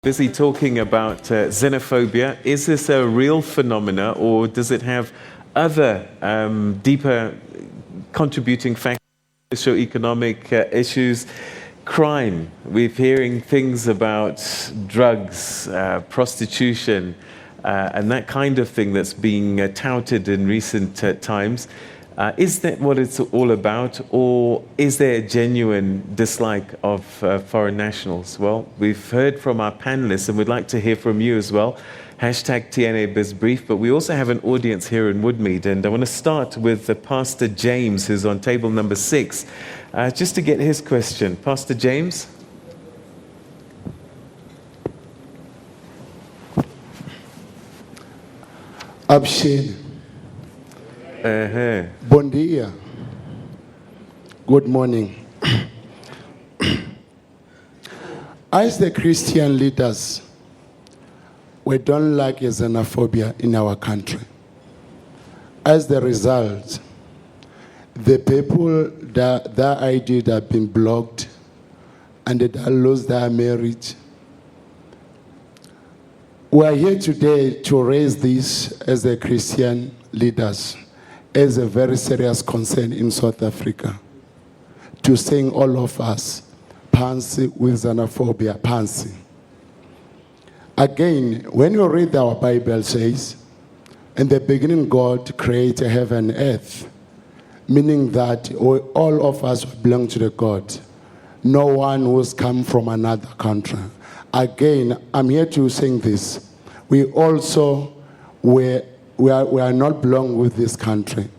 Busy talking about xenophobia. Is this a real phenomena, or does it have other deeper contributing factors, socio-economic issues, crime? We're hearing things about drugs, prostitution, and that kind of thing that's being touted in recent times. Is that what it's all about, or is there a genuine dislike of foreign nationals? Well, we've heard from our panelists, and we'd like to hear from you as well. Hashtag TNA BizBrief, but we also have an audience here in Woodmead, and I want to start with Pastor James, who's on table number 6, just to get his question. Pastor James? Abshin. Bon dia. Good morning. As the Christian leaders, we don't like xenophobia in our country. As the result, the people that their ideas have been blocked and that lost their marriage. We are here today to raise this as the Christian leaders as a very serious concern in South Africa, to saying all of us, pansy with xenophobia, pansy. Again, when you read our Bible says, in the beginning God created heaven and earth, meaning that all of us belong to the God. No one who's come from another country. Again, I'm here to sing this. We also we are not belong with this country.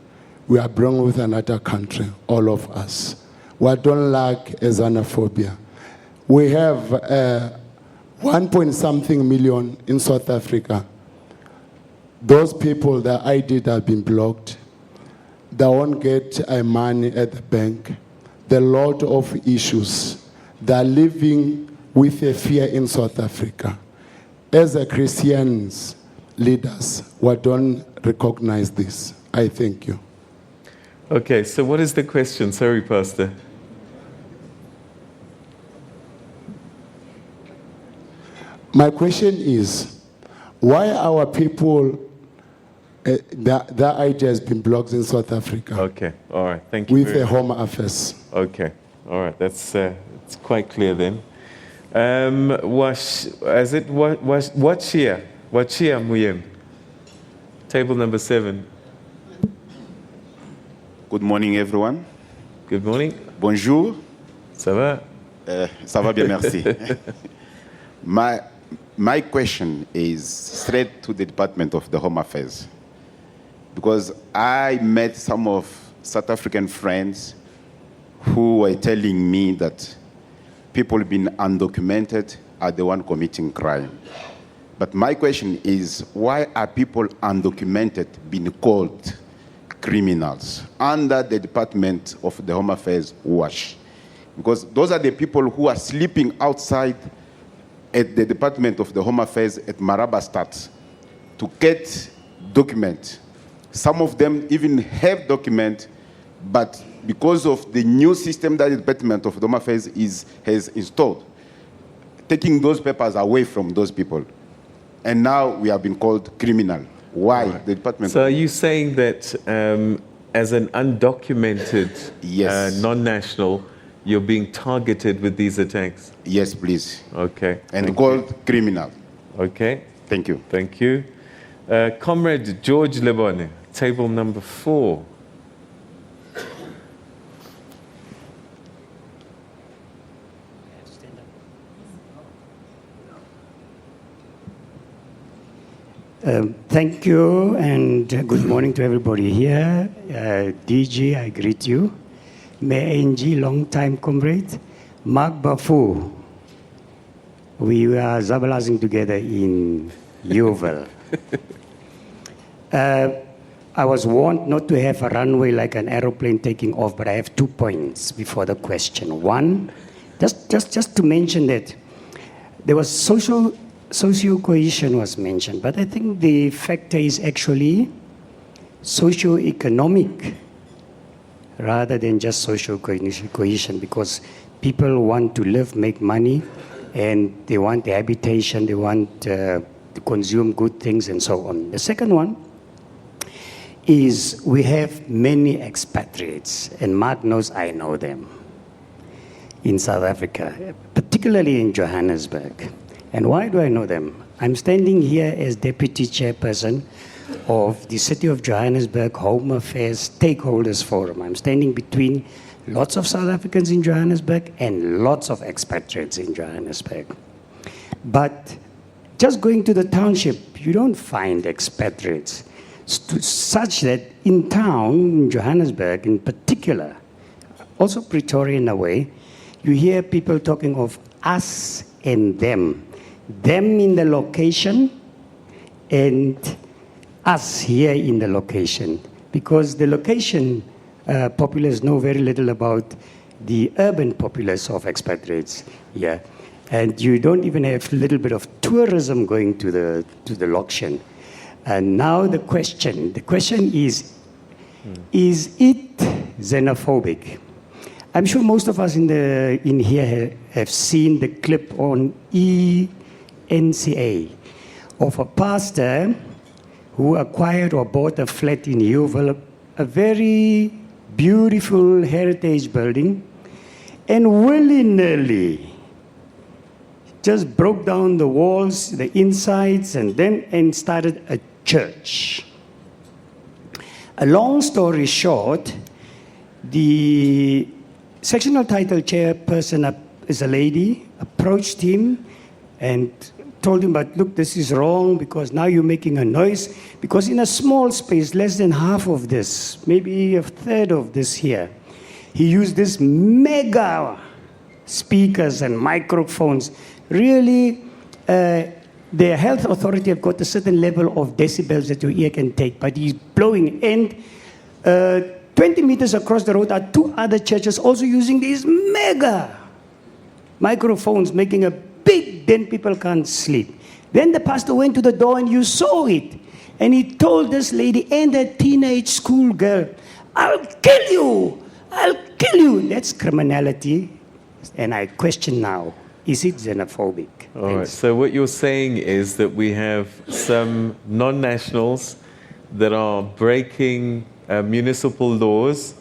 We are belong with another country, all of us. We don't like xenophobia. We have 1.something million in South Africa. Those people, their ID have been blocked. They won't get money at the bank. There are a lot of issues. They are living with a fear in South Africa. As a Christians leaders, we don't recognize this. I thank you. Okay, so what is the question? Sorry, Pastor. My question is, why our people, their idea has been blocked in South Africa? Okay, all right, thank you. With the Home Affairs. Okay, all right, that's it's quite clear then. Wachia Muyem, table number 7. Good morning, everyone. Good morning. Bonjour. Ça va? Ça va bien, merci. My question is straight to the Department of the Home Affairs, because I met some of South African friends who were telling me that people being undocumented are the one committing crime. But my question is, why are people undocumented being called criminals under the Department of the Home Affairs watch? Because those are the people who are sleeping outside at the Department of the Home Affairs at Marabastad to get documents. Some of them even have documents, but because of the new system that the Department of the Home Affairs has installed, taking those papers away from those people. And now we have been called criminal. Why? Right. The department. So are you saying that as an undocumented yes. Non-national, you're being targeted with these attacks? Yes, please. Okay. And called criminal. Okay. Thank you. Thank you. Comrade George Lebone, table number 4. Thank you, and good morning to everybody here. DG, I greet you. May long-time comrade. Mark Bafu, we were zabalazing together in Yeovil. I was warned not to have a runway like an aeroplane taking off, but I have 2 points before the question. One, just to mention that there was socio-cohesion was mentioned, but I think the factor is actually socio-economic rather than just social cohesion, because people want to live, make money, and they want the habitation, they want to consume good things and so on. The second one is we have many expatriates, and Mark knows I know them, in South Africa, particularly in Johannesburg. And why do I know them? I'm standing here as Deputy Chairperson of the City of Johannesburg Home Affairs Stakeholders Forum. I'm standing between lots of South Africans in Johannesburg and lots of expatriates in Johannesburg. But just going to the township, you don't find expatriates, such that in town, in Johannesburg in particular, also Pretoria in a way, you hear people talking of us and them. Them in the location and us here in the location. Because the location populace know very little about the urban populace of expatriates here. And you don't even have a little bit of tourism going to the location. And now the question is it xenophobic? I'm sure most of us in here have seen the clip on ENCA of a pastor who acquired or bought a flat in Yeoville, a very beautiful heritage building, and willy-nilly just broke down the walls, the insides, and started a church. A long story short, the sectional title chairperson is a lady, approached him and told him, but look, this is wrong because now you're making a noise. Because in a small space, less than half of this, maybe a third of this here, he used this mega speakers and microphones. Really, the health authority have got a certain level of decibels that your ear can take, but he's blowing. And 20 meters across the road are two other churches also using these mega microphones, making a big dent, people can't sleep. Then the pastor went to the door and you saw it. And he told this lady and a teenage school girl, I'll kill you, I'll kill you. That's criminality. And I question now, is it xenophobic? All right, so what you're saying is that we have some non-nationals that are breaking municipal laws,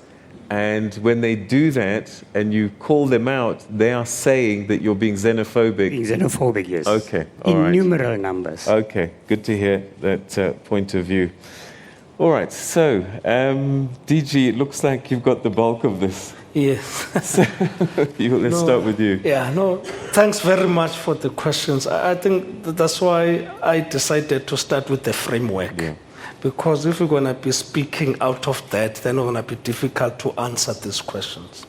and when they do that and you call them out, they are saying that you're being xenophobic. Being xenophobic, yes. Okay, all in right. numeral numbers. Okay, good to hear that point of view. All right, so DG, it looks like you've got the bulk of this. Yes. So, let's start with you. Yeah, no, thanks very much for the questions. I think that's why I decided to start with the framework. Yeah. Because if we're going to be speaking out of that, then it's going to be difficult to answer these questions.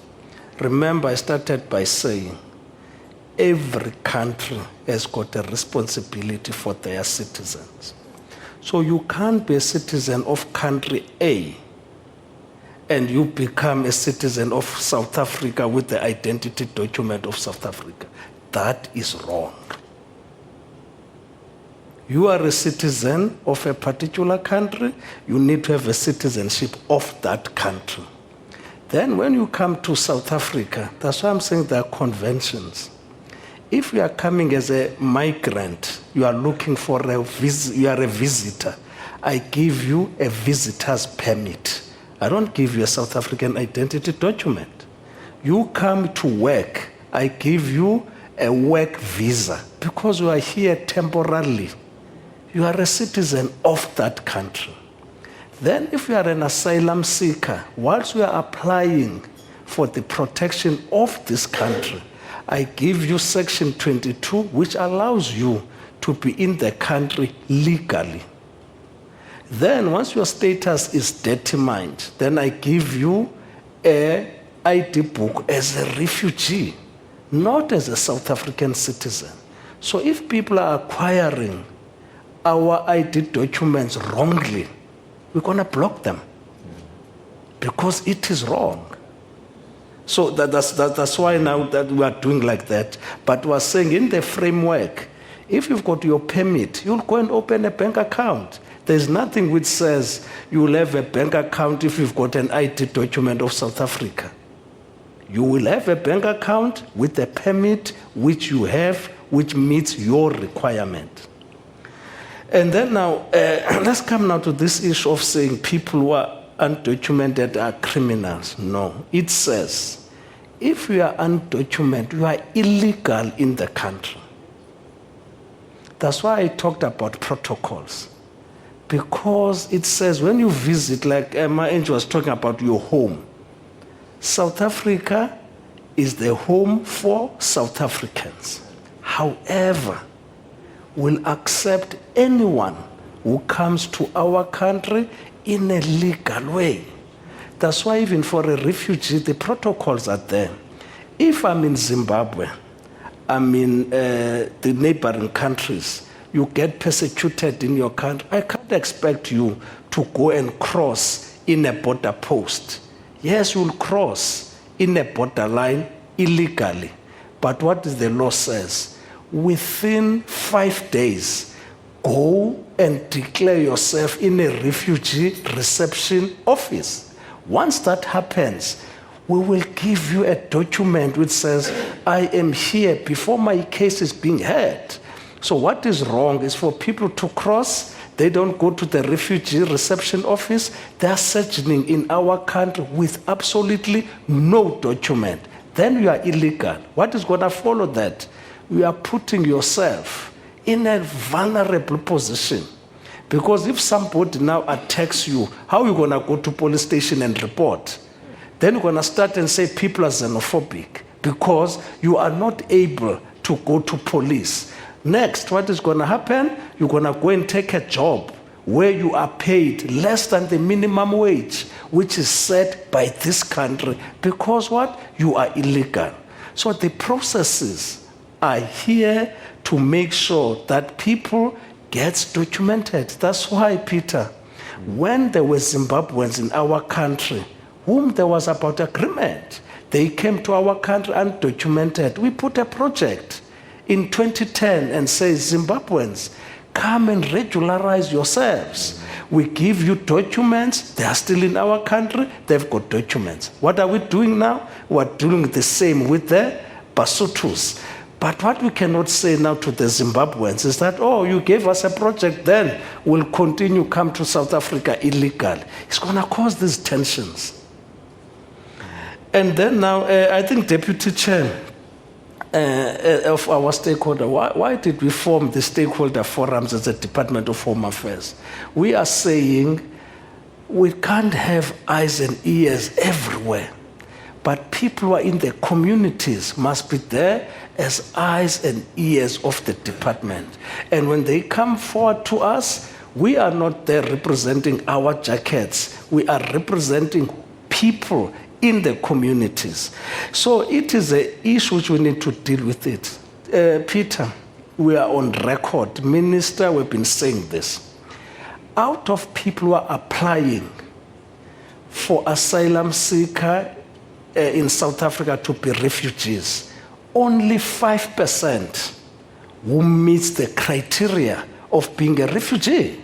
Remember, I started by saying every country has got a responsibility for their citizens. So you can't be a citizen of country A and you become a citizen of South Africa with the identity document of South Africa. That is wrong. You are a citizen of a particular country, you need to have a citizenship of that country. Then when you come to South Africa, that's why I'm saying there are conventions. If you are coming as a migrant, you are looking for you are a visitor, I give you a visitor's permit. I don't give you a South African identity document. You come to work, I give you a work visa because you are here temporarily. You are a citizen of that country. Then if you are an asylum seeker, whilst you are applying for the protection of this country, I give you Section 22, which allows you to be in the country legally. Then once your status is determined, then I give you an ID book as a refugee, not as a South African citizen. So if people are acquiring our ID documents wrongly, we're going to block them because it is wrong. So that's why now that we are doing like that. But we're saying in the framework, if you've got your permit, you'll go and open a bank account. There's nothing which says you will have a bank account if you've got an ID document of South Africa. You will have a bank account with a permit which you have which meets your requirement. And then now, let's come now to this issue of saying people who are undocumented are criminals. No, it says, if you are undocumented, you are illegal in the country. That's why I talked about protocols. Because it says when you visit, like my angel was talking about your home, South Africa is the home for South Africans. However, we'll accept anyone who comes to our country in a legal way. That's why even for a refugee, the protocols are there. If I'm in Zimbabwe, I'm in the neighboring countries, you get persecuted in your country, I can't expect you to go and cross in a border post. Yes, you'll cross in a borderline illegally. But what does the law says? Within 5 days, go and declare yourself in a refugee reception office. Once that happens, we will give you a document which says, I am here before my case is being heard. So what is wrong is for people to cross, they don't go to the refugee reception office, they are sojourning in our country with absolutely no document. Then you are illegal. What is going to follow that? You are putting yourself in a vulnerable position. Because if somebody now attacks you, how are you going to go to police station and report? Then you're going to start and say people are xenophobic because you are not able to go to police. Next, what is going to happen? You're going to go and take a job where you are paid less than the minimum wage, which is set by this country, because what? You are illegal. So the processes are here to make sure that people get documented. That's why, Peter, when there were Zimbabweans in our country, whom there was about agreement, they came to our country undocumented. We put a project in 2010 and say, Zimbabweans, come and regularize yourselves. We give you documents. They are still in our country. They've got documents. What are we doing now? We're doing the same with the Basutus. But what we cannot say now to the Zimbabweans is that, oh, you gave us a project, then we'll continue come to South Africa illegal. It's going to cause these tensions. And then now, I think Deputy Chair of our stakeholder, why did we form the stakeholder forums as a Department of Home Affairs? We are saying we can't have eyes and ears everywhere, but people who are in the communities must be there as eyes and ears of the department. And when they come forward to us, we are not there representing our jackets. We are representing people in the communities. So it is an issue which we need to deal with it. Peter, we are on record. Minister, we've been saying this. Out of people who are applying for asylum seeker in South Africa to be refugees, only 5% who meets the criteria of being a refugee.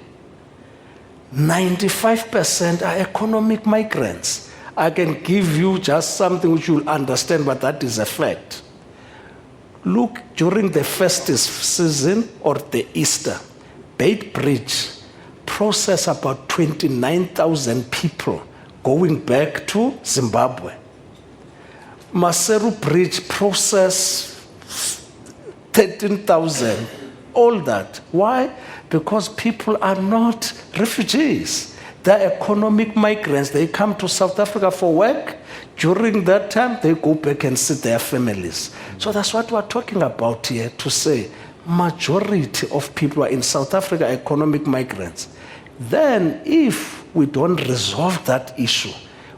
95% are economic migrants. I can give you just something which you'll understand, but that is a fact. Look, during the festive season or the Easter, Beit Bridge processed about 29,000 people going back to Zimbabwe. Maseru Bridge processed 13,000, all that. Why? Because people are not refugees. They're economic migrants. They come to South Africa for work. During that time, they go back and see their families. So that's what we're talking about here, to say majority of people are in South Africa economic migrants. Then if we don't resolve that issue,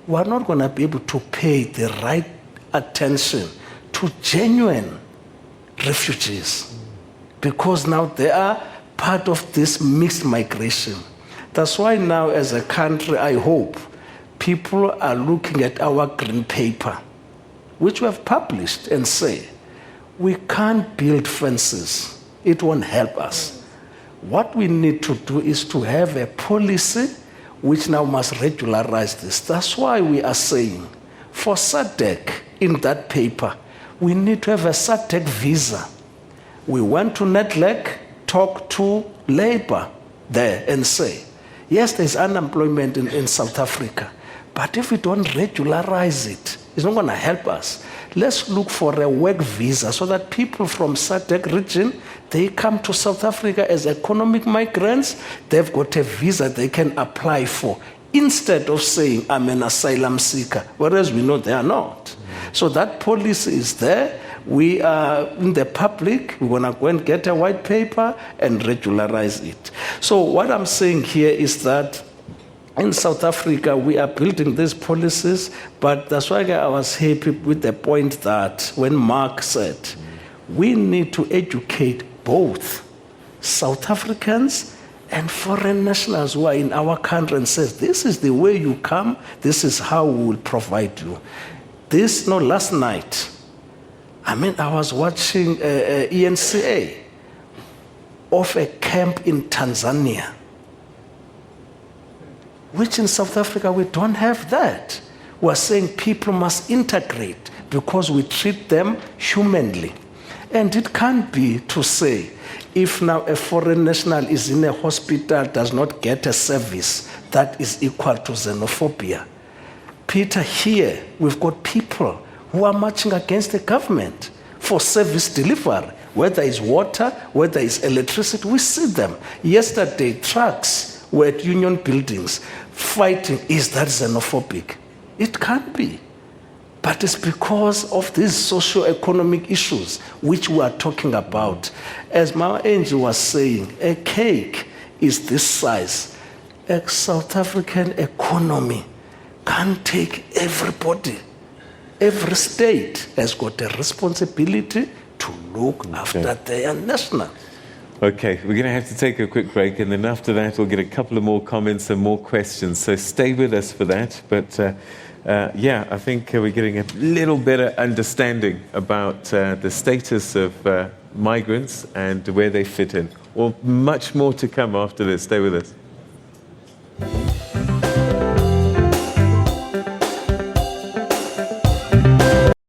we're not going to be able to pay the right attention to genuine refugees, because now they are part of this mixed migration. That's why now as a country, I hope people are looking at our green paper, which we have published, and say, we can't build fences. It won't help us. What we need to do is to have a policy which now must regularize this. That's why we are saying, for SADC, in that paper, we need to have a SADC visa, We went to Nedlec, talked to Labour there and say, yes, there's unemployment in South Africa, but if we don't regularize it, it's not going to help us. Let's look for a work visa so that people from SADC region, they come to South Africa as economic migrants, they've got a visa they can apply for, instead of saying, I'm an asylum seeker, whereas we know they are not. So that policy is there. We are in the public, we're going to go and get a white paper and regularize it. So what I'm saying here is that in South Africa, we are building these policies, but that's why I was happy with the point that when Mark said, we need to educate both South Africans and foreign nationals who are in our country and says, this is the way you come, this is how we will provide you. Last night, I was watching ENCA of a camp in Tanzania, which in South Africa, we don't have that. We're saying people must integrate because we treat them humanly. And it can't be to say, if now a foreign national is in a hospital, does not get a service, that is equal to xenophobia. Peter, here, we've got people who are marching against the government for service delivery, whether it's water, whether it's electricity, we see them. Yesterday, trucks were at union buildings fighting. Is that xenophobic? It can't be. But it's because of these socio-economic issues which we are talking about. As my angel was saying, a cake is this size. A South African economy can't take everybody. Every state has got a responsibility to look after their national. Okay, we're going to have to take a quick break, and then after that we'll get a couple of more comments and more questions. So stay with us for that. But I think we're getting a little better understanding about the status of migrants and where they fit in. Well, much more to come after this. Stay with us.